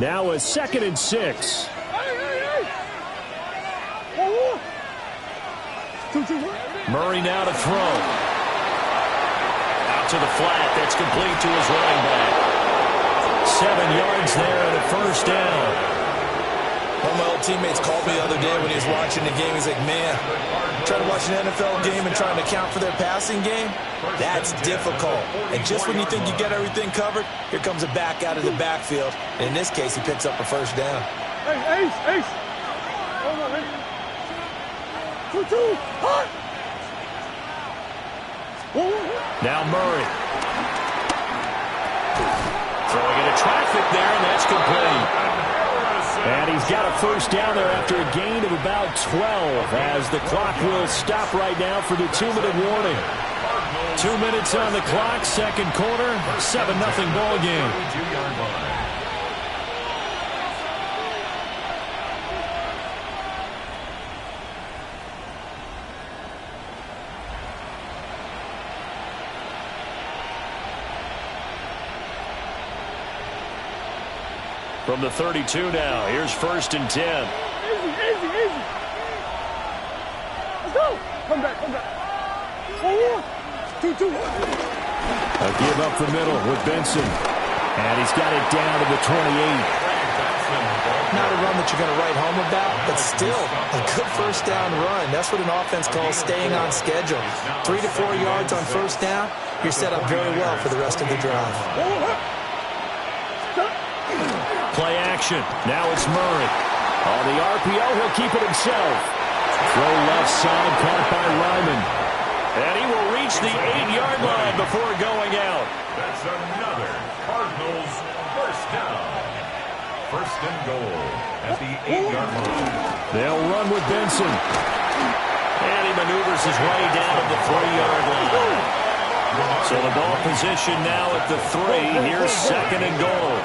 Now a 2nd and 6. Murray now to throw. Out to the flat. That's complete to his running back. 7 yards there and a first down. One of my old teammates called me the other day when he was watching the game. He's like, man, trying to watch an NFL game and trying to account for their passing game, that's difficult. And just when you think you get everything covered, here comes a back out of the backfield. And in this case, he picks up a first down. Hey, Ace. Hold on, man. 2-2. Hot. Now Murray. Throwing into traffic there, and that's complete. And he's got a first down there after a gain of about 12 as the clock will stop right now for the 2-minute warning. 2 minutes on the clock, second quarter, 7-0 ball game. From the 32 now, here's 1st and 10. Easy. Let's go. Come back. 2-2. A give up the middle with Benson. And he's got it down to the 28. Not a run that you're going to write home about, but still a good first down run. That's what an offense calls staying on schedule. 3 to 4 yards on first down, you're set up very well for the rest of the drive. Play action. Now it's Murray. On the RPO, he'll keep it himself. Throw left side, caught by Ryman. And he will reach the 8-yard line before going out. That's another Cardinals first down. First and goal at the 8-yard line. They'll run with Benson. And he maneuvers his way down to the 3-yard line. So the ball position now at the 3. Here's 2nd and goal.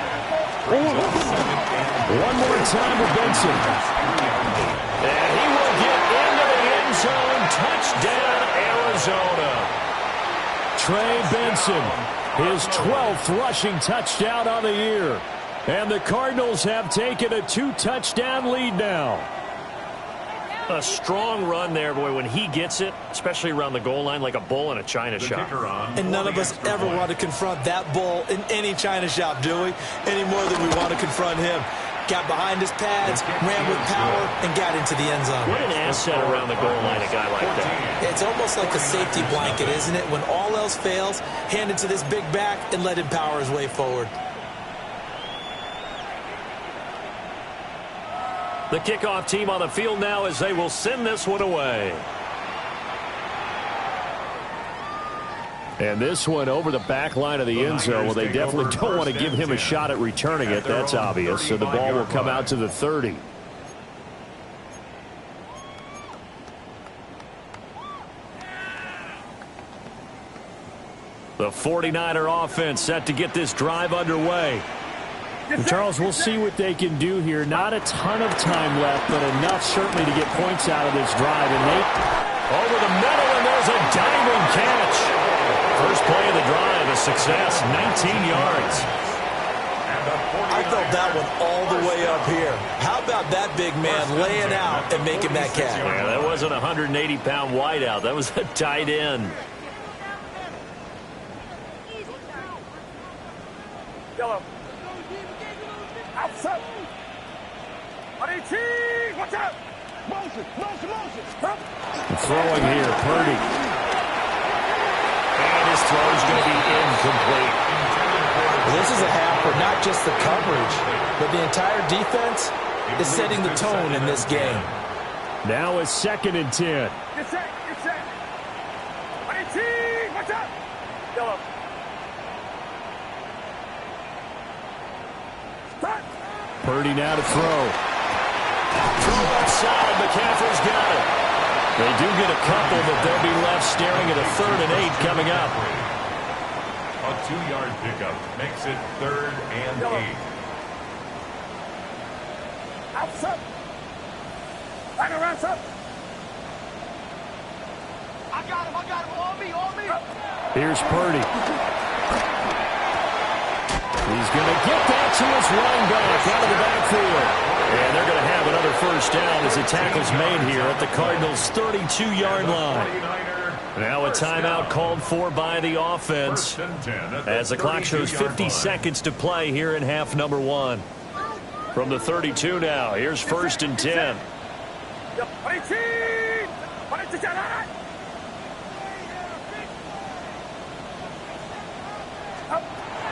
One more time with Benson. And he will get into the end zone. Touchdown, Arizona. Trey Benson, his 12th rushing touchdown on the year. And the Cardinals have taken a 2-touchdown lead now. A strong run there, boy, when he gets it, especially around the goal line, like a bull in a china shop. And none of us ever want to confront that bull in any china shop, do we? Any more than we want to confront him. Got behind his pads, ran with power, and got into the end zone. What an asset around the goal line, a guy like that. It's almost like a safety blanket, isn't it? When all else fails, hand it to this big back and let him power his way forward. The kickoff team on the field now as they will send this one away. And this one over the back line of the end zone. Well, they definitely don't want to give him a shot at returning it. That's obvious. So the ball will come out to the 30. The 49er offense set to get this drive underway. And Charles, we'll see what they can do here. Not a ton of time left, but enough certainly to get points out of this drive. And they over the middle, and there's a diving catch. First play of the drive, a success, 19 yards. I felt that one all the way up here. How about that big man laying out and making that catch? Yeah, that wasn't a 180-pound wideout. That was a tight end. Yellow. Outside. Watch out. Motion. Throwing here, Purdy. And his throw is going to be incomplete. Well, this is a half where not just the coverage, but the entire defense is setting the tone in this game. Now it's 2nd and 10. Get set. Watch out. Yellow. Purdy now to throw. Throw outside. McCaffrey's got it. They do get a couple, but they'll be left staring at a 3rd and 8 coming up. A 2-yard pickup makes it 3rd and 8. Outside. Back around, sir. I got him. On me. Here's Purdy. He's going to get that to his running back out of the backfield. And they're going to have another first down as the tackle's made here at the Cardinals' 32-yard line. Now a timeout called for by the offense as the clock shows 50 seconds to play here in half number 1. From the 32 now, here's 1st and 10.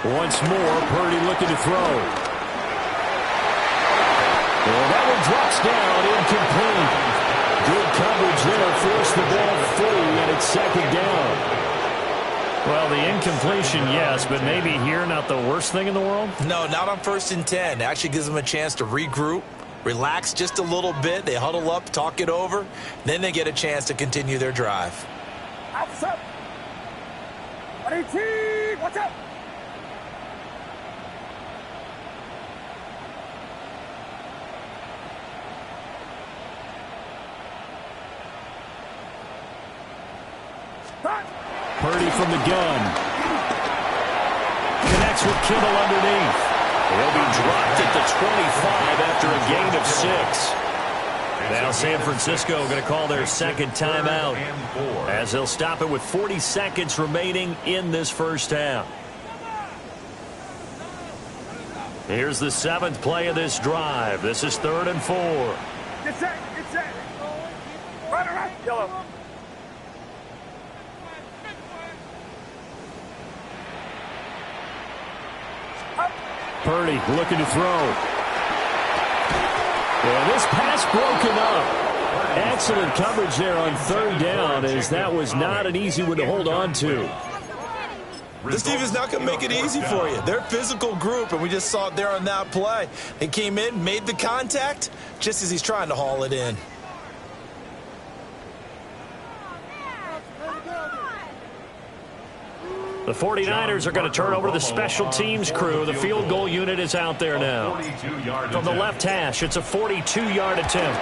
Once more, Purdy looking to throw. And that one drops down, incomplete. Good coverage there, forced the ball free, and it's 2nd down. Well, the incompletion, yes, but maybe here not the worst thing in the world? No, not on 1st and 10. Actually gives them a chance to regroup, relax just a little bit. They huddle up, talk it over. Then they get a chance to continue their drive. Outside. Watch out. Purdy from the gun. Connects with Kittle underneath. He'll be dropped at the 25 after a gain of 6. Now San Francisco going to call their 2nd timeout as they'll stop it with 40 seconds remaining in this first half. Here's the 7th play of this drive. This is 3rd and 4. Get set. Right. Yellow. Purdy looking to throw. Well, this pass broken up. Excellent coverage there on 3rd down, as that was not an easy one to hold on to. This defense is not going to make it easy for you. They're a physical group, and we just saw it there on that play. They came in, made the contact, just as he's trying to haul it in. The 49ers are going to turn over to the special teams crew. The field goal unit is out there now. From the left hash, it's a 42-yard attempt.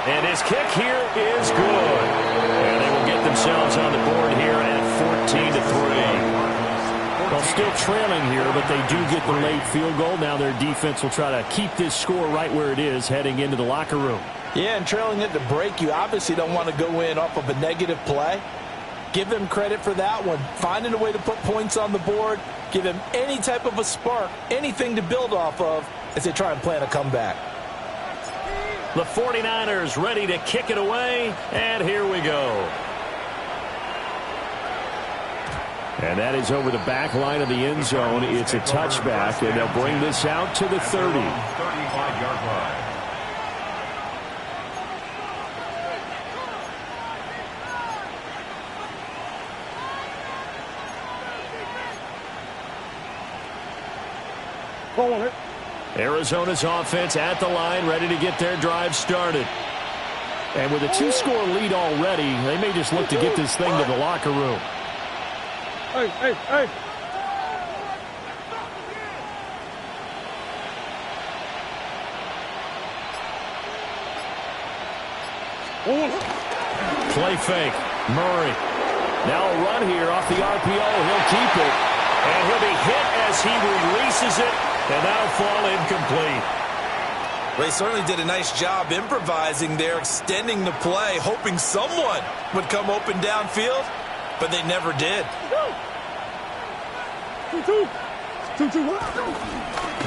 And his kick here is good. And they will get themselves on the board here at 14-3. Well, still trailing here, but they do get the late field goal. Now their defense will try to keep this score right where it is heading into the locker room. Yeah, and trailing it to break, you obviously don't want to go in off of a negative play. Give them credit for that one. Finding a way to put points on the board. Give them any type of a spark, anything to build off of as they try and plan a comeback. The 49ers ready to kick it away, and here we go. And that is over the back line of the end zone. It's a touchback, and they'll bring this out to the 30. 35-yard line. Arizona's offense at the line, ready to get their drive started. And with a 2-score lead already, they may just look to get this thing to the locker room. Hey. Play fake. Murray. Now a run here off the RPO. He'll keep it. And he'll be hit as he releases it. And that'll fall incomplete. They certainly did a nice job improvising there, extending the play, hoping someone would come open downfield, but they never did.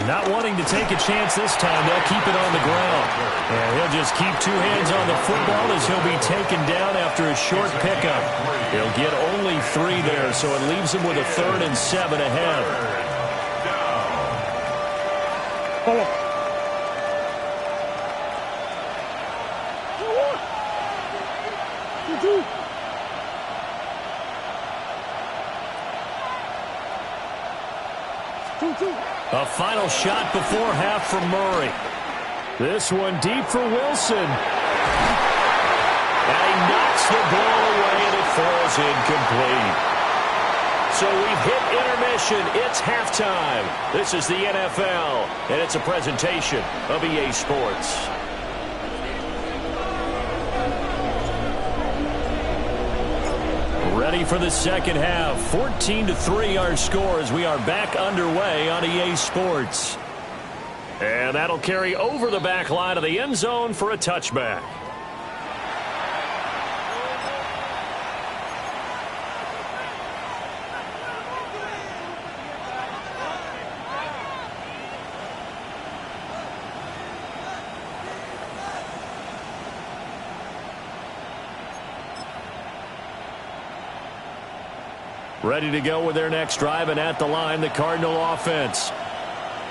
Not wanting to take a chance this time, they'll keep it on the ground. And he'll just keep 2 hands on the football as he'll be taken down after a short pickup. He'll get only 3 there, so it leaves him with a 3rd and 7 ahead. A final shot before half from Murray. This one deep for Wilson. And he knocks the ball away, and it falls incomplete. So we've hit intermission. It's halftime. This is the NFL, and it's a presentation of EA Sports. Ready for the second half. 14-3 our score as we are back underway on EA Sports. And that'll carry over the back line of the end zone for a touchback. Ready to go with their next drive, and at the line, the Cardinal offense.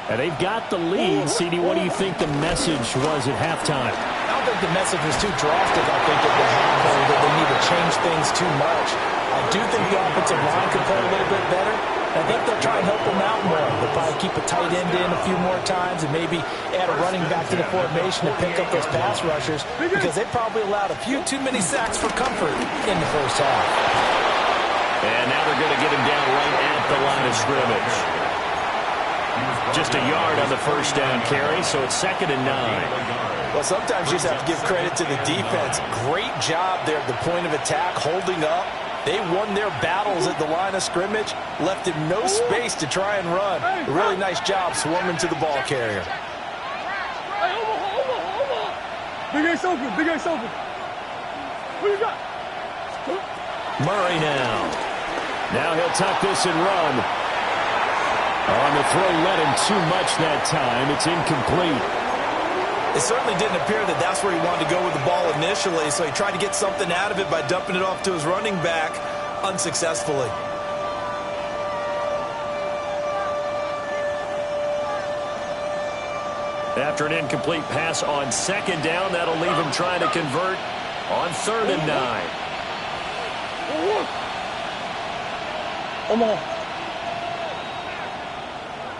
And they've got the lead. CD, what do you think the message was at halftime? I don't think the message was too drastic. I think at the half that they need to change things too much. I do think the offensive line could play a little bit better. I think they'll try and help them out more. They'll probably keep a tight end in a few more times and maybe add a running back to the formation to pick up those pass rushers because they probably allowed a few too many sacks for comfort in the first half. And now they're going to get him down right at the line of scrimmage. Just a yard on the first down carry, so it's 2nd and 9. Well, sometimes you just have to give credit to the defense. Great job there at the point of attack, holding up. They won their battles at the line of scrimmage, left him no space to try and run. A really nice job swarming to the ball carrier. Big Ace open, Big Ace open. What you got? Murray now. Now he'll tuck this and run. On the throw, led him too much that time. It's incomplete. It certainly didn't appear that that's where he wanted to go with the ball initially, so he tried to get something out of it by dumping it off to his running back unsuccessfully. After an incomplete pass on 2nd down, that'll leave him trying to convert on 3rd and 9. Come on.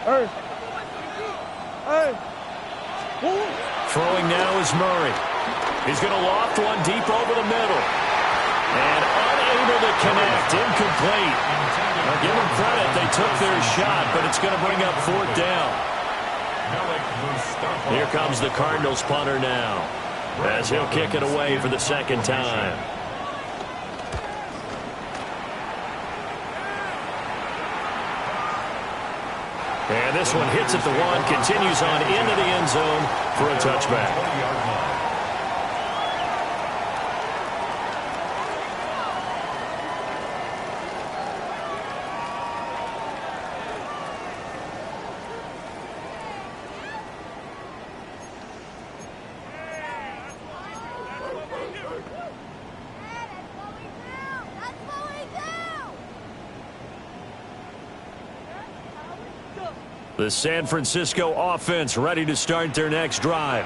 Hey. Hey. Throwing now is Murray. He's going to loft one deep over the middle. And unable to connect. Incomplete. Now give them credit. They took their shot, but it's going to bring up 4th down. Here comes the Cardinals punter now, as he'll kick it away for the 2nd time. And this one hits at the 1, continues on into the end zone for a touchback. The San Francisco offense ready to start their next drive.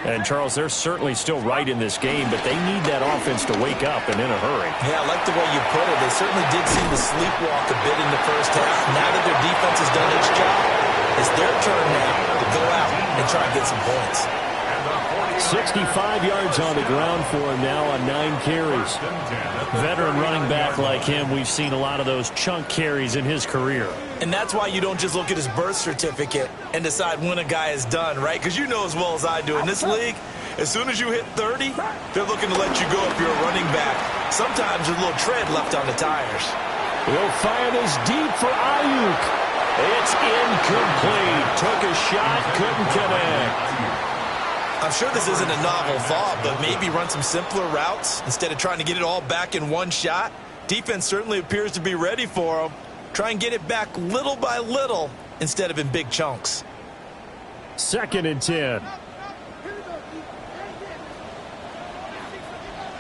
And, Charles, they're certainly still right in this game, but they need that offense to wake up and in a hurry. Yeah, I like the way you put it. They certainly did seem to sleepwalk a bit in the first half. Now that their defense has done its job, it's their turn now to go out and try and get some points. 65 yards on the ground for him now on 9 carries. Veteran running back like him, we've seen a lot of those chunk carries in his career. And that's why you don't just look at his birth certificate and decide when a guy is done, right? Because you know as well as I do, in this league, as soon as you hit 30, they're looking to let you go if you're a running back. Sometimes there's a little tread left on the tires. He'll fire this deep for Ayuk. It's incomplete. Took a shot, couldn't connect. I'm sure this isn't a novel thought, but maybe run some simpler routes instead of trying to get it all back in one shot. Defense certainly appears to be ready for him. Try and get it back little by little instead of in big chunks. 2nd and 10.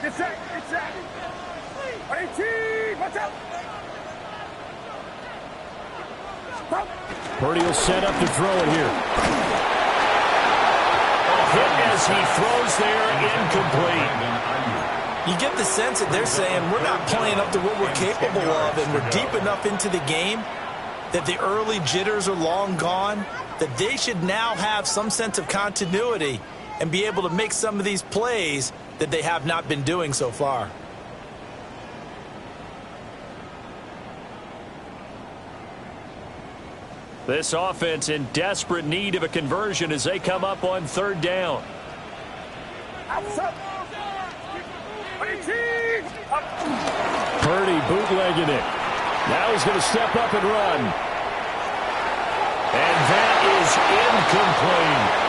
Get set, get set. 18, watch out. Purdy will set up to throw it here. Hit as he throws there, incomplete. You get the sense that they're saying we're not playing up to what we're capable of, and we're deep enough into the game that the early jitters are long gone, that they should now have some sense of continuity and be able to make some of these plays that they have not been doing so far. This offense in desperate need of a conversion as they come up on 3rd down. Purdy bootlegging it. Now he's going to step up and run. And that is incomplete.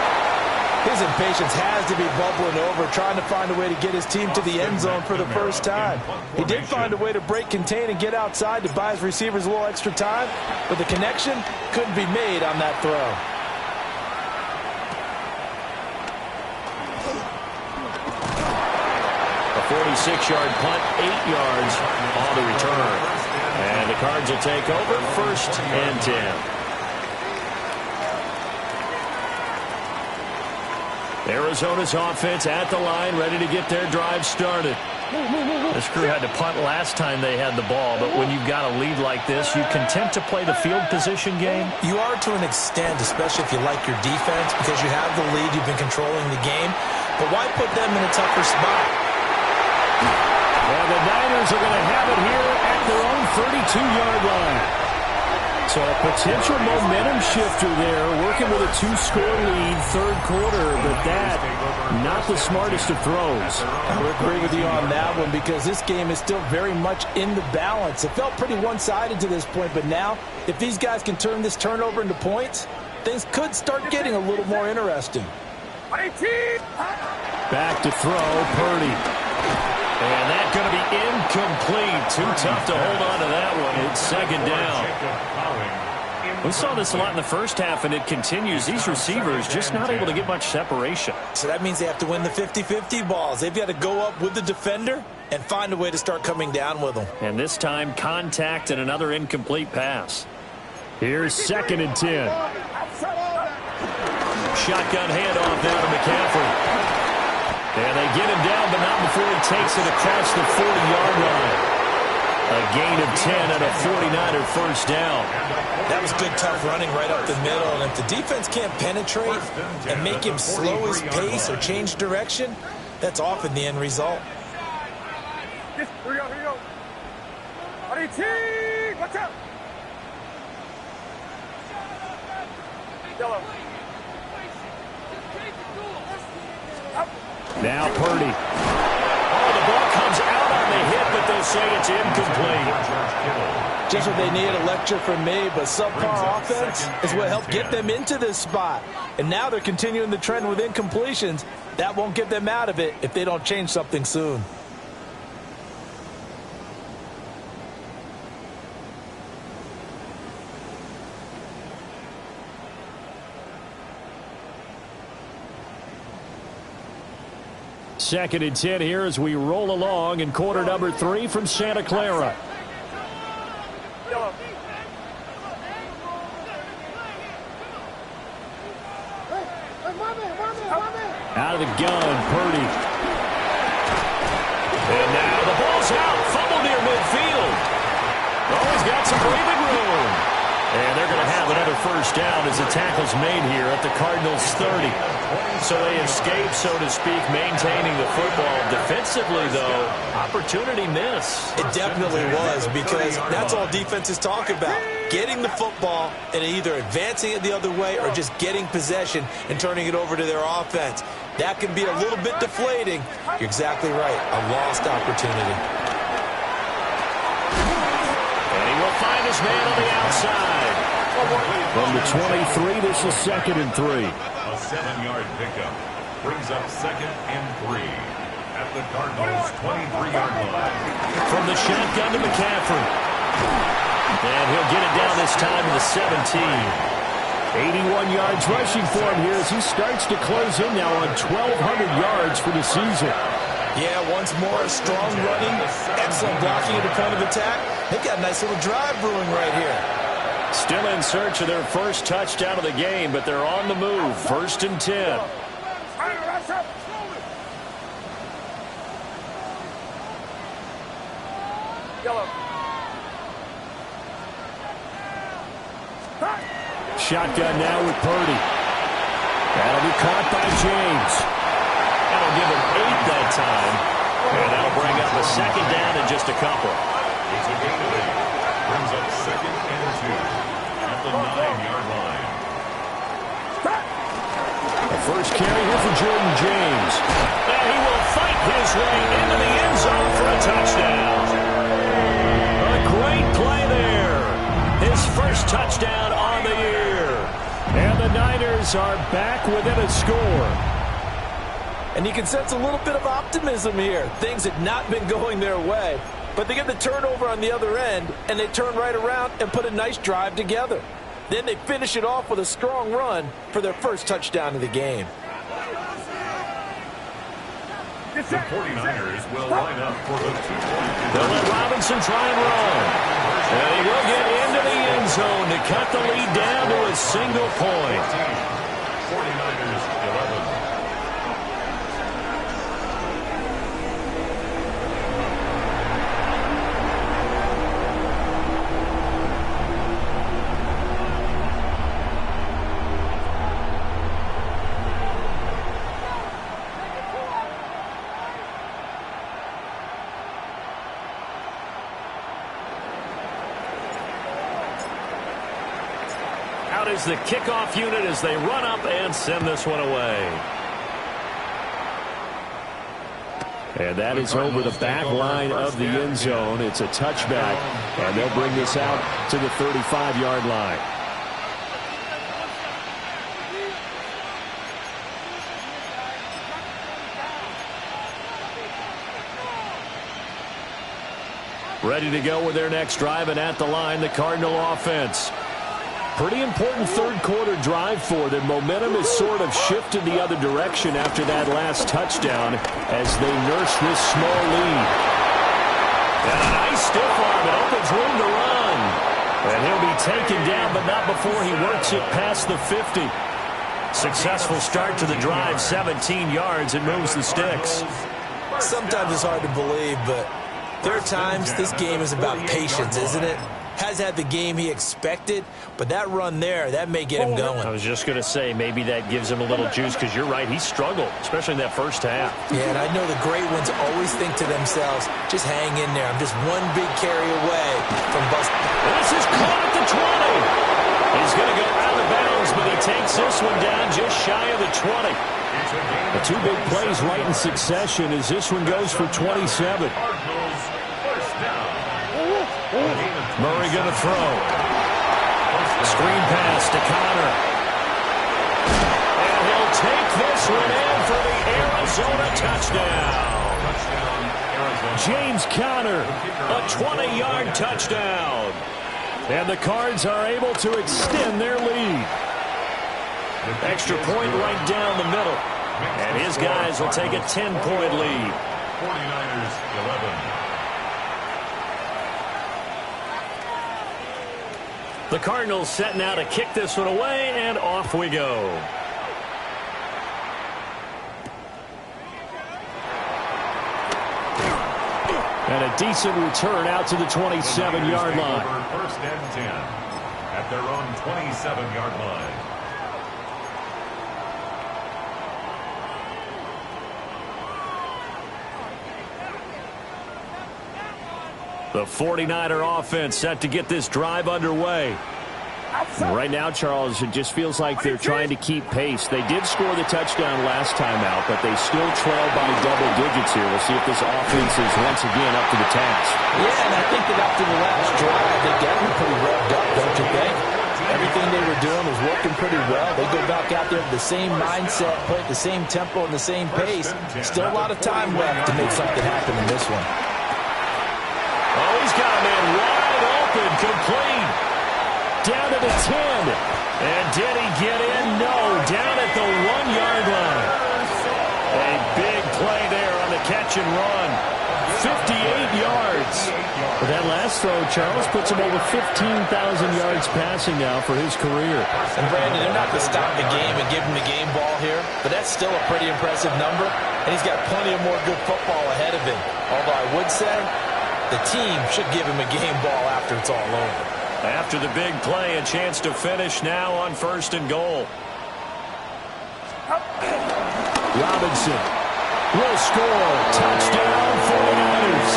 His impatience has to be bubbling over, trying to find a way to get his team to the end zone for the first time. He did find a way to break contain and get outside to buy his receivers a little extra time, but the connection couldn't be made on that throw. A 46-yard punt, 8 yards on the return. And the Cards will take over, 1st and 10. Arizona's offense at the line, ready to get their drive started. This crew had to punt last time they had the ball, but when you've got a lead like this, you content to play the field position game? You are to an extent, especially if you like your defense, because you have the lead, you've been controlling the game. But why put them in a tougher spot? And the Niners are going to have it here at their own 32-yard line. So a potential momentum shifter there, working with a 2-score lead, 3rd quarter, but that, not the smartest of throws. I would agree with you on that one because this game is still very much in the balance. It felt pretty one-sided to this point, but now, if these guys can turn this turnover into points, things could start getting a little more interesting. Back to throw, Purdy. And that's going to be incomplete. Too tough to hold on to that one. It's 2nd down. We saw this a lot in the first half, and it continues. These receivers just not able to get much separation. So that means they have to win the 50-50 balls. They've got to go up with the defender and find a way to start coming down with them. And this time, contact and another incomplete pass. Here's 2nd and 10. Shotgun handoff down to McCaffrey. And they get him down, but not before he takes it across the 40-yard line. A gain of 10 and a 49er 1st down. That was good, tough running right up the middle. And if the defense can't penetrate and make him slow his pace or change direction, that's often the end result. Here we go. Watch out. Yellow. Now Purdy. Oh, the ball comes out on the hit, but they'll say it's incomplete. Just what they need, a lecture from me, but subpar offense is what helped get them into this spot. And now they're continuing the trend with incompletions. That won't get them out of it if they don't change something soon. Second and 10 here as we roll along in quarter number 3 from Santa Clara. Out of the gun, Purdy. And now the ball's out. Fumble near midfield. Oh, he's got some breathing room. And they're going to have another 1st down as the tackle's made here at the Cardinals' 30. So they escape, so to speak, maintaining the football. Defensively, though, opportunity miss. It definitely was, because that's all defenses talk about. Getting the football and either advancing it the other way or just getting possession and turning it over to their offense. That can be a little bit deflating. You're exactly right. A lost opportunity. And he will find his man on the outside. From the 23, this is 2nd and 3. A 7-yard pickup brings up 2nd and 3 at the Cardinals' 23-yard line. From the shotgun to McCaffrey. And he'll get it down this time to the 17. 81 yards rushing for him here as he starts to close in now on 1,200 yards for the season. Yeah, once more, strong running, excellent blocking at the point of attack. They've got a nice little drive brewing right here. Still in search of their first touchdown of the game, but they're on the move. 1st and 10. Shotgun now with Purdy. That'll be caught by James. That'll give him 8 that time. And that'll bring up a 2nd down in just a couple. It's a gain of 8. Brings up 2nd and 2 at the 9-yard line. The first carry here for Jordan James. And he will fight his way into the end zone for a touchdown. A great play there. His first touchdown on the year. And the Niners are back within a score. And you can sense a little bit of optimism here. Things had not been going their way, but they get the turnover on the other end, and they turn right around and put a nice drive together. Then they finish it off with a strong run for their first touchdown of the game. The 49ers will line up for the 2-point. They'll let Robinson try and run. And he will get into the end zone to cut the lead down to a single point. 49ers 11. Out is the kickoff unit as they run up and send this one away. And that is over the back line of the end zone. It's a touchback, and they'll bring this out to the 35-yard line. Ready to go with their next drive, and at the line, the Cardinal offense. Pretty important third-quarter drive for them. Momentum has sort of shifted the other direction after that last touchdown as they nurse this small lead. And a nice stiff arm. It opens room to run. And he'll be taken down, but not before he works it past the 50. Successful start to the drive, 17 yards, and moves the sticks. Sometimes it's hard to believe, but there are times this game is about patience, isn't it? Has had the game he expected, but that run there, that may get him going. I was just going to say, maybe that gives him a little juice, because you're right, he struggled, especially in that first half. Yeah, and I know the great ones always think to themselves, just hang in there. I'm just one big carry away from busting. This is caught at the 20. He's going to go out of bounds, but he takes this one down just shy of the 20. The two big plays right in succession as this one goes for 27. Murray going to throw. Screen pass to Connor. And he'll take this one in for the Arizona touchdown. James Conner, a 20-yard touchdown. And the Cards are able to extend their lead. Extra point right down the middle. And his guys will take a 10-point lead. 49ers 11. The Cardinals setting out to kick this one away, and off we go. And a decent return out to the 27-yard line. First and 10 at their own 27-yard line. The 49er offense set to get this drive underway. Right now, Charles, it just feels like they're trying to keep pace. They did score the touchdown last time out, but they still trail by double digits here. We'll see if this offense is once again up to the task. Yeah, and I think that after the last drive, they got them pretty revved up, don't you think? Everything they were doing was working pretty well. They go back out there with the same mindset, play at the same tempo and the same pace. Still a lot of time left to make something happen in this one. Oh, he's got a man wide open, complete. Down to the 10. And did he get in? No, down at the 1-yard line. A big play there on the catch and run. 58 yards. But that last throw, Charles, puts him over 15,000 yards passing now for his career. And Brandon, they're not going to stop the game and give him the game ball here, but that's still a pretty impressive number, and he's got plenty of more good football ahead of him. Although I would say the team should give him a game ball after it's all over. After the big play, a chance to finish now on 1st and goal. Robinson will score. Touchdown 49ers.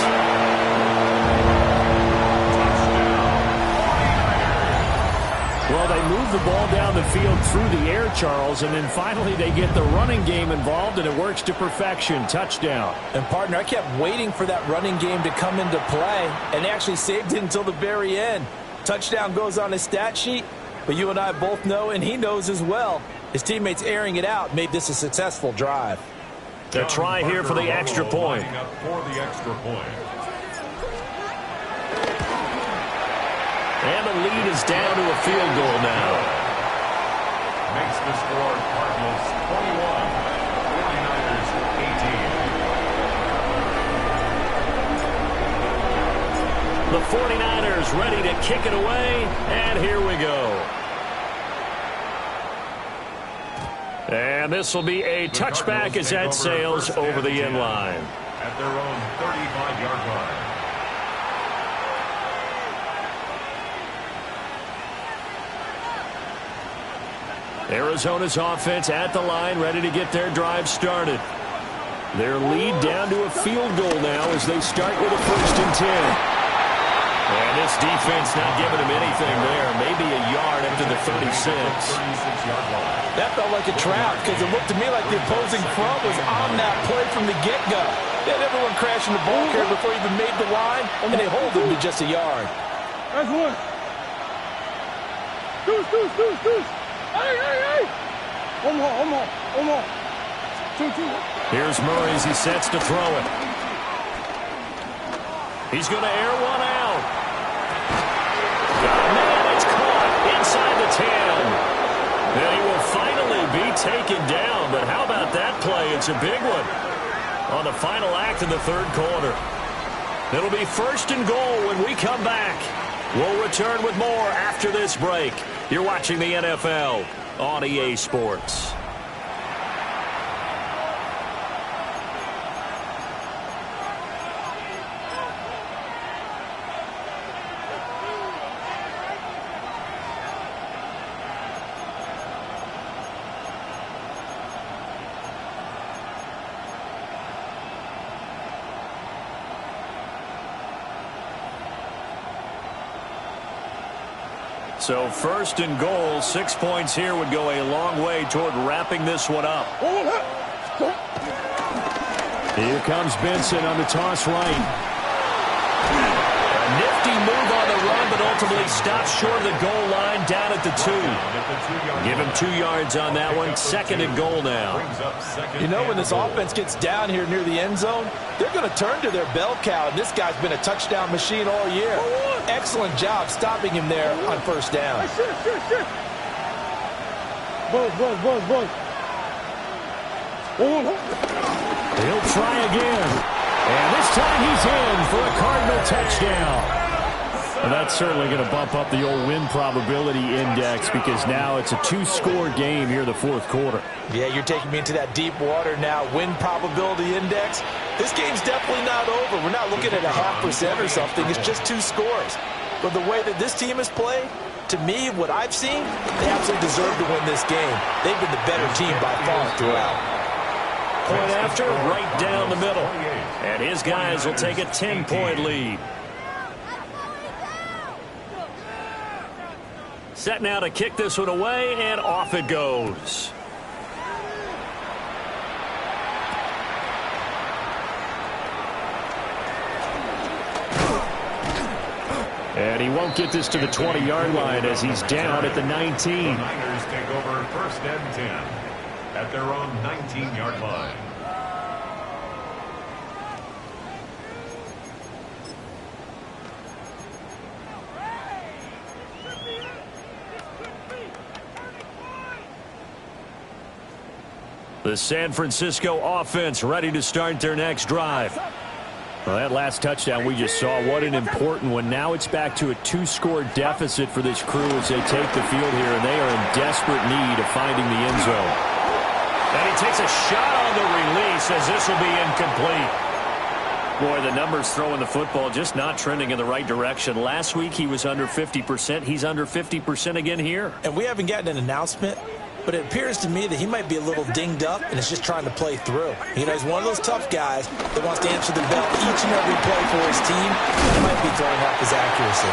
Well, they move the ball down the field through the air, Charles, and then finally they get the running game involved, and it works to perfection. Touchdown. And, partner, I kept waiting for that running game to come into play, and they actually saved it until the very end. Touchdown goes on his stat sheet, but you and I both know, and he knows as well, his teammates airing it out made this a successful drive. The try here for the extra point. And the lead is down to a field goal now. Makes the score Cardinals 21, 49ers 18. The 49ers ready to kick it away, and here we go. And this will be a touchback as that sails over the end line. At their own 35-yard line. Arizona's offense at the line, ready to get their drive started. Their lead down to a field goal now as they start with a 1st and 10. And this defense not giving them anything there. Maybe a yard up to the 36. That felt like a trap because it looked to me like the opposing front was on that play from the get-go. They had everyone crashing the ball carrier before he even made the line, and they hold him to just a yard. That's one. Deuce. Hey. One more. Two. Here's Murray as he sets to throw it. He's going to air one out. Oh, man, it's caught inside the 10. And he will finally be taken down. But how about that play? It's a big one on the final act of the 3rd quarter. It'll be 1st and goal when we come back. We'll return with more after this break. You're watching the NFL on EA Sports. So 1st and goal, 6 points here would go a long way toward wrapping this one up. Here comes Benson on the toss right. A nifty move on the run, but ultimately stops short of the goal line down at the 2. Give him 2 yards on that one. 2nd and goal now. You know, when this offense gets down here near the end zone, they're going to turn to their bell cow, and this guy's been a touchdown machine all year. Excellent job stopping him there on 1st down. Buzz. He'll try again. And this time he's in for a Cardinal touchdown. And that's certainly going to bump up the old win probability index because now it's a 2-score game here in the 4th quarter. Yeah, you're taking me into that deep water now. Win probability index. This game's definitely not over. We're not looking at a 0.5% or something. It's just 2 scores. But the way that this team has played, to me, what I've seen, they absolutely deserve to win this game. They've been the better team by far throughout. Point after, right down the middle. And his guys will take a 10-point lead. Set now to kick this one away, and off it goes. And he won't get this to the 20-yard line as he's down at the 19. The Niners take over 1st and 10 at their own 19-yard line. The San Francisco offense ready to start their next drive. Well, that last touchdown we just saw, what an important one. Now it's back to a 2-score deficit for this crew as they take the field here, and they are in desperate need of finding the end zone. And he takes a shot on the release as this will be incomplete. Boy, the numbers throwing the football just not trending in the right direction. Last week he was under 50%. He's under 50% again here. And we haven't gotten an announcement, but it appears to me that he might be a little dinged up and is just trying to play through. You know, he's one of those tough guys that wants to answer the bell each and every play for his team, and he might be throwing off his accuracy.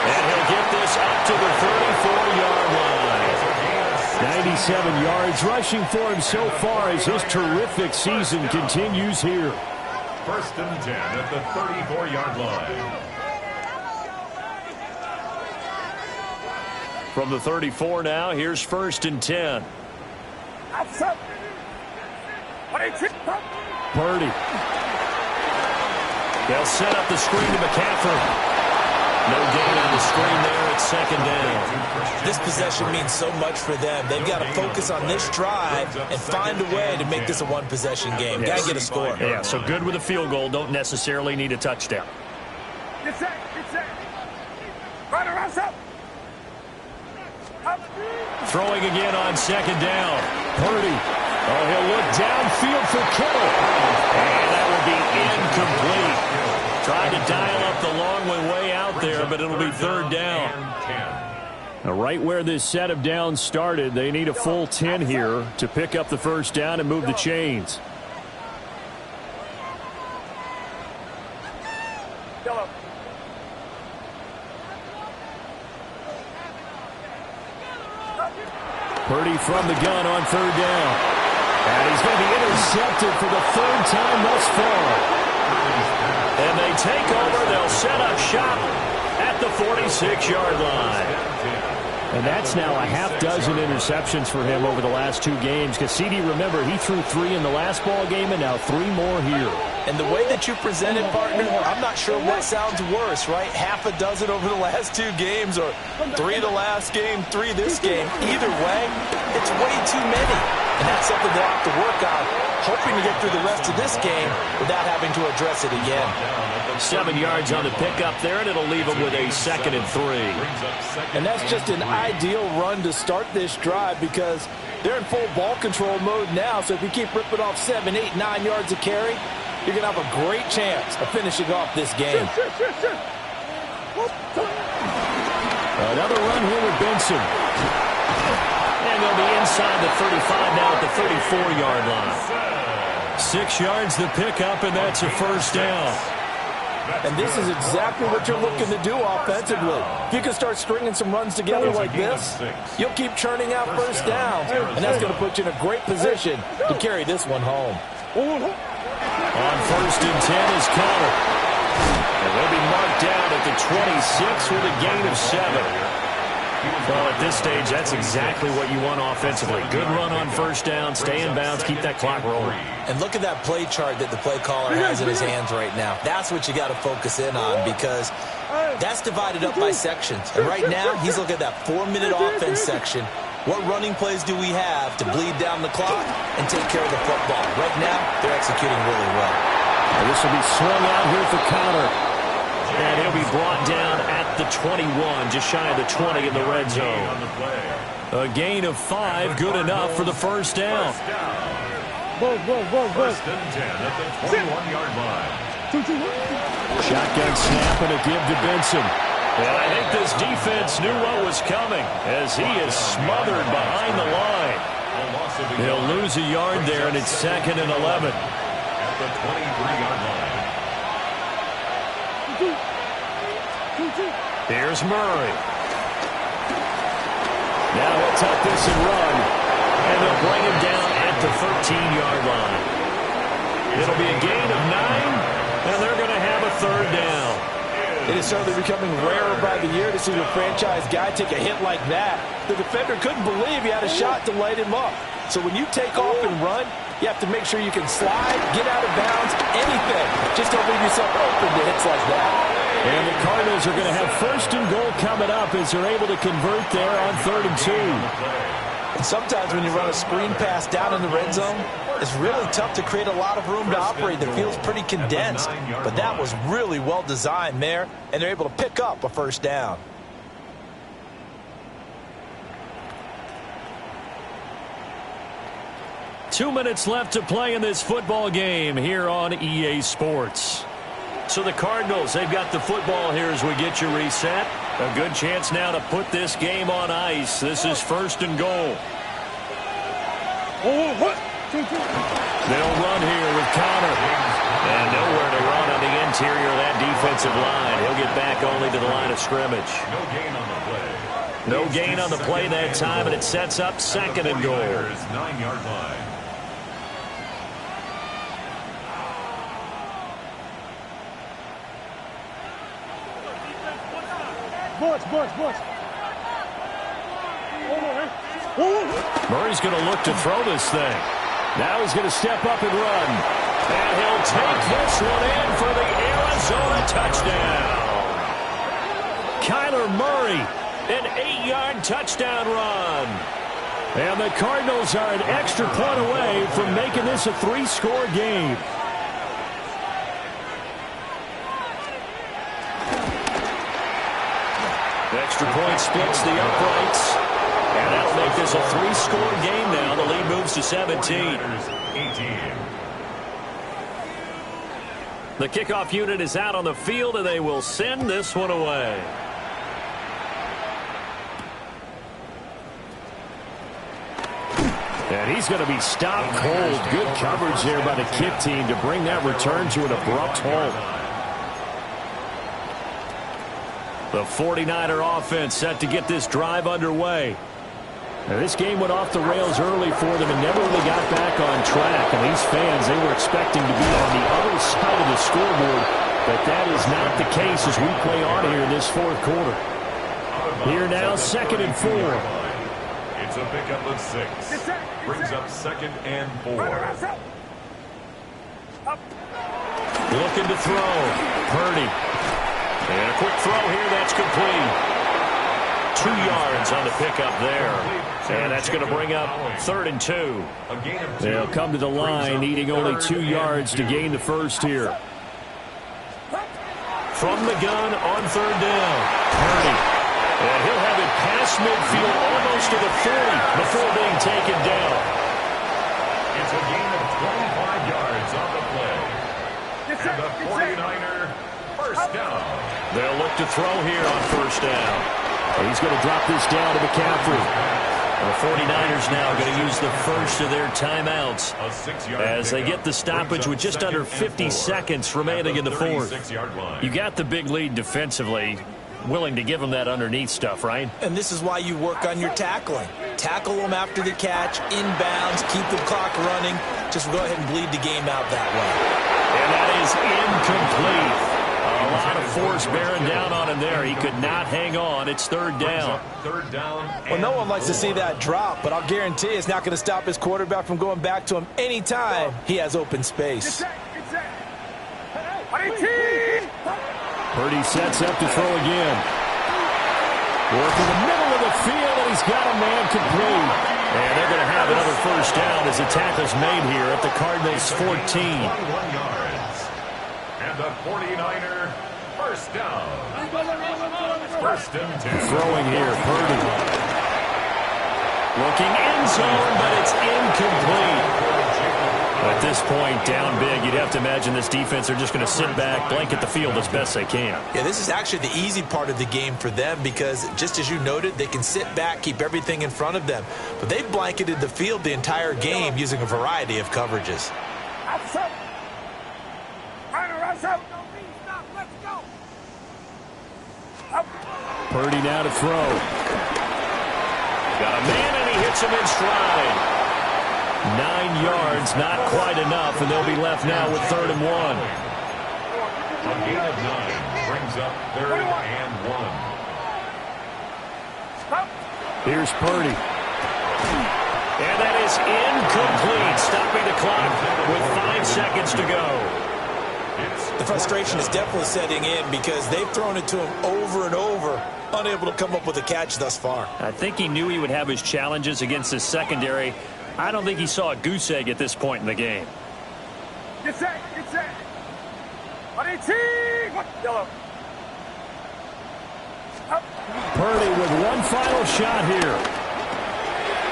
And he'll get this up to the 34-yard line. 97 yards rushing for him so far as his terrific season continues here. First and 10 at the 34-yard line. From the 34 now, here's first and 10. Purdy. They'll set up the screen to McCaffrey. No gain on the screen there at second down. This possession means so much for them. They've got to focus on this drive and find a way to make this a one-possession game. Got to get a score. Yeah, so good with a field goal. Don't necessarily need a touchdown. Get set. Right around up. Throwing again on second down. Purdy. Oh, he'll look downfield for Kittle. And that will be incomplete. Trying to dial up the long way out there, but it'll be third down. Now, right where this set of downs started, they need a full 10 here to pick up the first down and move the chains. Purdy from the gun on third down. And he's going to be intercepted for the third time thus far. And they take over. They'll set up shop at the 46-yard line. And that's now a half dozen interceptions for him over the last two games. Because CD, remember, he threw 3 in the last ball game and now 3 more here. And the way that you present it, partner, I'm not sure what sounds worse, right? Half a dozen over the last 2 games or 3 the last game, 3 this game. Either way, it's way too many. And that's something they'll have to work on, hoping to get through the rest of this game without having to address it again. 7 yards on the pickup there, and it'll leave them with a 2nd and 3. And that's just an ideal run to start this drive because they're in full ball control mode now. So if you keep ripping off 7, 8, 9 yards of carry, you're going to have a great chance of finishing off this game. Another run here with Benson. And they'll be inside the 35 now at the 34-yard line. 6 yards the pickup, and that's a first down. And this is exactly what you're looking to do offensively. If you can start stringing some runs together like this, you'll keep churning out first downs, and that's going to put you in a great position to carry this one home. On first and 10 is Connor. And they'll be marked down at the 26 with a gain of 7. Well, at this stage, that's exactly what you want offensively. Good run on first down, stay in bounds, keep that clock rolling. And look at that play chart that the play caller has in his hands right now. That's what you got to focus in on because that's divided up by sections. And right now, he's looking at that 4-minute offense section. What running plays do we have to bleed down the clock and take care of the football? Right now, they're executing really well. And this will be swung out here for Connor. And he'll be brought down at the 21, just shy of the 20 in the red zone. A gain of 5, good enough for the first down. First and 10 at the 21-yard line. Shotgun snap and a give to Benson. And I think this defense knew what was coming as he is smothered behind the line. He'll lose a yard there, and it's 2nd and 11. At the 23-yard line. Here's Murray. Now he'll tuck this and run. And they'll bring him down at the 13-yard line. It'll be a gain of 9, and they're going to have a third down. It is certainly becoming rarer by the year to see the franchise guy take a hit like that. The defender couldn't believe he had a shot to light him up. So when you take off and run, you have to make sure you can slide, get out of bounds, anything. Just don't leave yourself open to hits like that. And the Cardinals are going to have first and goal coming up as they're able to convert there on 3rd and 2. And sometimes when you run a screen pass down in the red zone, it's really tough to create a lot of room to operate that feels pretty condensed. But that was really well designed there, and they're able to pick up a first down. Two minutes left to play in this football game here on EA Sports. So the Cardinals, they've got the football here as we get you reset. A good chance now to put this game on ice. This is 1st and goal. They'll run here with Connor. And nowhere to run on the interior of that defensive line. He'll get back only to the line of scrimmage. No gain on the play. No gain on the play that time, and it sets up second and goal. 9-yard line. Bush. Murray's going to look to throw this thing. Now he's going to step up and run. And he'll take this one in for the Arizona touchdown. Kyler Murray, an 8-yard touchdown run. And the Cardinals are an extra point away from making this a 3-score game. Extra point splits the uprights. And that'll make this a 3-score game now. The lead moves to 17. The kickoff unit is out on the field, and they will send this one away. And he's going to be stopped cold. Good coverage there by the kick team to bring that return to an abrupt halt. The 49er offense set to get this drive underway. Now, this game went off the rails early for them and never really got back on track. And these fans, they were expecting to be on the other side of the scoreboard. But that is not the case as we play on here in this fourth quarter. Here now, 2nd and 4. It's a pickup of 6. Brings up 2nd and 4. Looking to throw. Purdy. And a quick throw here. That's complete. 2 yards on the pickup there. And that's going to bring up 3rd and 2. They'll come to the line needing only 2 yards to gain the first here. From the gun on 3rd down. Purdy. And he'll have it past midfield almost to the 40 before being taken down. It's a gain of 25 yards on the play. And the 49er first down. They'll look to throw here on 1st down. He's going to drop this down to McCaffrey. The 49ers now going to use the first of their timeouts as they get the stoppage with just under 50 seconds remaining in the fourth. You got the big lead defensively. Willing to give them that underneath stuff, right? And this is why you work on your tackling. Tackle them after the catch, inbounds, keep the clock running. Just go ahead and bleed the game out that way. And that is incomplete. A lot of force bearing down on him there. He could not hang on. It's 3rd down. Well, no one likes to see that drop, but I'll guarantee it's not going to stop his quarterback from going back to him anytime he has open space. Purdy sets up to throw again. Working the middle of the field, and he's got a man complete. And they're going to have another first down as the tackle's made here at the Cardinals' 14. And the 49er first down. 1st and 10. Throwing here, Purdy. Looking end zone, but it's incomplete. At this point, down big, you'd have to imagine this defense are just going to sit back, blanket the field as best they can. Yeah, this is actually the easy part of the game for them because, just as you noted, they can sit back, keep everything in front of them. But they've blanketed the field the entire game using a variety of coverages. Purdy now to throw. Got a man, and he hits him in stride. 9 yards, not quite enough, and they'll be left now with 3rd and 1. A gain of 9 brings up 3rd and 1. Here's Purdy. And that is incomplete, stopping the clock with 5 seconds to go. The frustration is definitely setting in because they've thrown it to him over and over, unable to come up with a catch thus far. I think he knew he would have his challenges against his secondary. I don't think he saw a goose egg at this point in the game. Get set. Yellow. Purdy with one final shot here.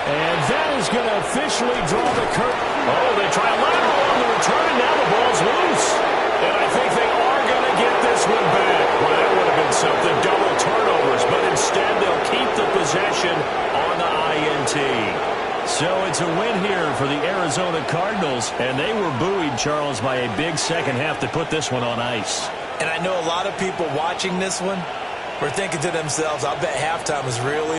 And that is going to officially draw the curtain. Oh, they try a lateral on the return. Now the ball's loose. And I think they are going to get this one back. Well, that would have been something. Double turnovers. But instead, they'll keep the possession on the INT. So it's a win here for Arizona Cardinals, and they were buoyed, Charles, by a big second half to put this one on ice. And I know a lot of people watching this one were thinking to themselves, I bet halftime is really